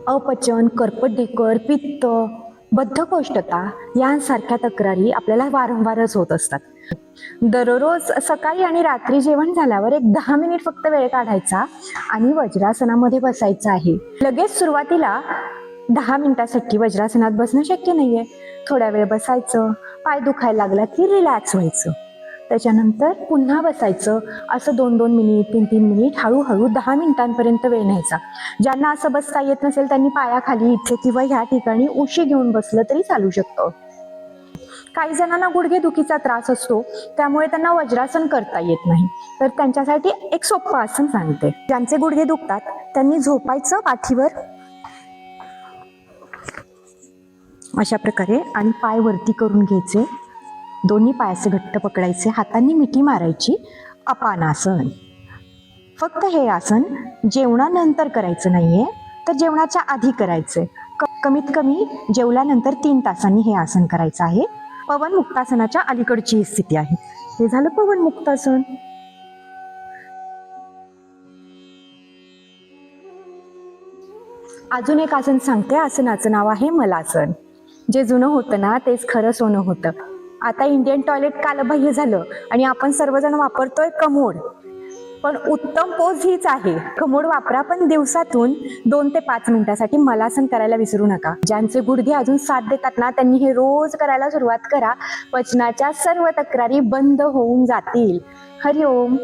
अपचन, करपट ढेकर, पित्त, बद्धकोष्ठता यांसारख्या तक्रारी आपल्याला वारंवारच होत असतात. दररोज सकाळी आणि रात्री जेवण झाल्यावर एक 10 मिनिट फक्त वेळ काढायचा आणि वज्रासनामध्ये बसायचं आहे. लगेच सुरुवातीला 10 मिनिटासाठी वज्रासनात बसणं शक्य नाहीये. थोड्या वेळ बसायचं, पाय दुखायला लागला की रिलॅक्स व्हायचं, त्याच्यानंतर पुन्हा बसायचं. असं 2-2 मिनिट, 3-3 मिनिट, हळूहळू 10 मिनिटांपर्यंत वेळ न्यायचा. ज्यांना असं बसता येत नसेल त्यांनी पायाखाली इथे किंवा ह्या ठिकाणी उशी घेऊन बसलं तरी चालू शकतं. काही जणांना गुडघेदुखीचा त्रास असतो, त्यामुळे त्यांना वज्रासन करता येत नाही, तर त्यांच्यासाठी एक सोपं आसन सांगते. ज्यांचे गुडघे दुखतात त्यांनी झोपायचं पाठीवर अशा प्रकारे आणि पाय वरती करून घ्यायचे. दोन्ही पायाचे घट्ट पकडायचे, हातांनी मिठी मारायची. अपानासन. फक्त हे आसन जेवणानंतर करायचं नाहीये, तर जेवणाच्या आधी करायचंय. कमीत कमी जेवल्यानंतर 3 तासांनी हे आसन करायचं आहे. पवन मुक्तासनाच्या अलीकडची ही स्थिती आहे. हे झालं पवन मुक्तासन. अजून एक आसन सांगते. आसनाचं नाव आहे मलासन. जे जुनं होतं ना तेच खरं सोनं होतं. आता इंडियन टॉयलेट कालबाह्य झालं आणि आपण सर्वजण वापरतोय कमोड, पण उत्तम पोज हीच आहे. कमोड वापरा, पण दिवसातून 2 ते 5 मिनिटासाठी मलासन करायला विसरू नका. ज्यांचे गुडघे अजून साथ देतात ना त्यांनी हे रोज करायला सुरुवात करा. पचनाच्या सर्व तक्रारी बंद होऊन जातील. हरिओम.